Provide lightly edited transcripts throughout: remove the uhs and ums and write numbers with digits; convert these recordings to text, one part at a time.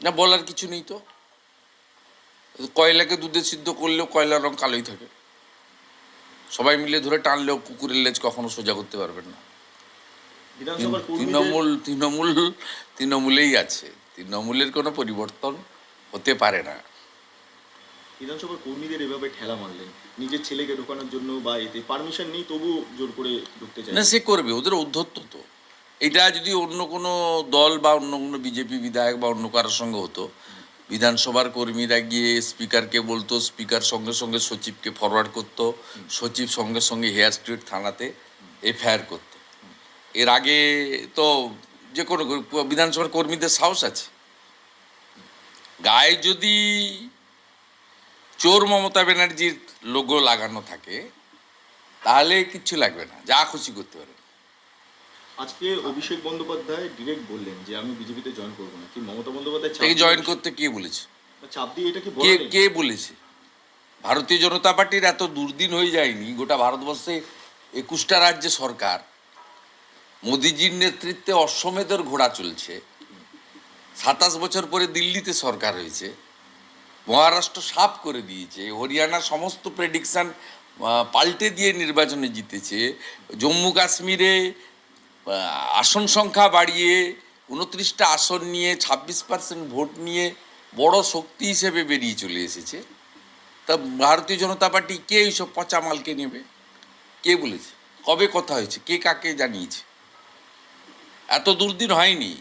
না, বলার কিছু নেই তো। কয়লাকে দুধে সিদ্ধ করলেও কয়লার রং কালোই থাকে। সবাই মিলে ধরে টানলেও কুকুরের লেজ কখনো সোজা করতে পারবেন না। তৃণমূলেই আছে, তৃণমূলের কোনো পরিবর্তন হতে পারে না। বিধানসভার কর্মীদের এভাবে ঠেলা মারলেন নিজের ছেলেকে ঢোকানোর জন্য, বা এতে পারমিশন নেই তবু জোর করে ঢুকতে চায় না, সে করবে, ওদের ঔদ্ধত্য তো। এটা যদি অন্য কোনো দল বা অন্য কোনো বিজেপি বিধায়ক বা অন্য কারোর সঙ্গে হতো, বিধানসভার কর্মীরা গিয়ে স্পিকারকে বলতো, স্পিকার সঙ্গে সঙ্গে সচিবকে ফরওয়ার্ড করতো, সচিব সঙ্গে সঙ্গে হেয়ার স্ট্রিট থানাতে এফআইআর করতো। এর আগে তো যে কোনো বিধানসভার কর্মীদের সাহস আছে। গায়ে যদি চোর মমতা ব্যানার্জির লোগো লাগানো থাকে তাহলে কিচ্ছু লাগবে না, যা খুশি করতে পারে। আজকে অভিষেক বন্দ্যোপাধ্যায় ডিরেক্ট বললেন যে আমি বিজেপিতে জয়েন করবো না, কি মমতা বন্দ্যোপাধ্যায় থেকে জয়েন করতে কে বলেছে? চাপ দিয়ে এটা কি কে বলেছে? ভারতীয় জনতা পার্টির এত দুর্দিন হয়ে যায়নি। গোটা ভারতবর্ষে 21টা রাজ্যে সরকার, মোদিজির নেতৃত্বে অশ্বমেধের ঘোড়া চলছে। 27 বছর পরে দিল্লিতে সরকার হয়েছে, মহারাষ্ট্র সাফ করে দিয়েছে, হরিয়ানা সমস্ত প্রেডিকশন পাল্টে দিয়ে নির্বাচনে জিতেছে, জম্মু কাশ্মীরে আসন সংখ্যা বাড়িয়ে 29টা আসন নিয়ে 26% ভোট নিয়ে বড় শক্তি হিসেবে বেরিয়ে চলে এসেছে। তা ভারতীয় জনতা পার্টি কে এইসব পচা মালকে নেবে? কে বলেছে? কবে কথা হয়েছে? কে কাকে জানিয়েছে? এত দুর্দিন হয়নি।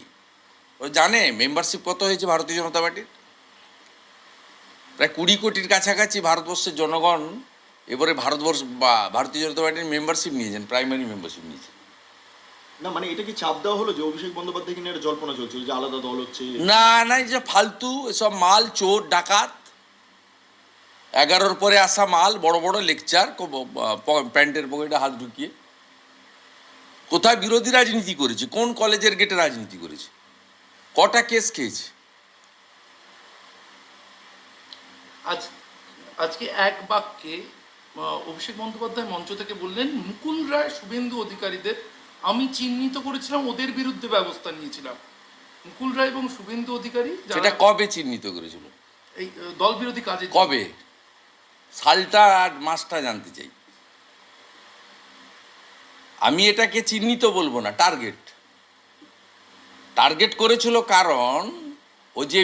ও জানে মেম্বারশিপ কত হয়েছে ভারতীয় জনতা পার্টির? প্রায় 20 কোটির কাছাকাছি ভারতবর্ষের জনগণ এবারে ভারতীয় জনতা পার্টির মেম্বারশিপ নিয়েছেন, প্রাইমারি মেম্বারশিপ নিয়েছেন। না মানে এটা কি চাপ দেওয়া হলো যে অভিষেক বন্দ্যোপাধ্যায় কিনা একটা জল্পনা চলছিল যে আলাদা দল হচ্ছে? না না, যে ফালতু এসব মাল, চোর ডাকাত, 11-র পরে আসা মাল, বড় বড় লেকচার, প্যান্টের পকেটে হাত ঢুকিয়ে। কোথায় বিরোধী রাজনীতি করেছে? কোন কলেজের গেটে রাজনীতি করেছে? কটা কেস খেয়েছে? আজকে এক বাক্যে অভিষেক বন্দ্যোপাধ্যায় মঞ্চ থেকে বললেন, মুকুল রায়, শুভেন্দু অধিকারীদের আমি চিহ্নিত করেছিলাম, ওদের বিরুদ্ধে ব্যবস্থা নিয়েছিলাম। মুকুল রায় এবং শুভেন্দু অধিকারী, সেটা কবে চিহ্নিত করেছিল? এই দল বিরোধী কাজে। কবে? সালটা আর মাসটা জানতে চাই। আমি এটাকে চিহ্নিত বলবো না, টার্গেট করেছিল। কারণ ও যে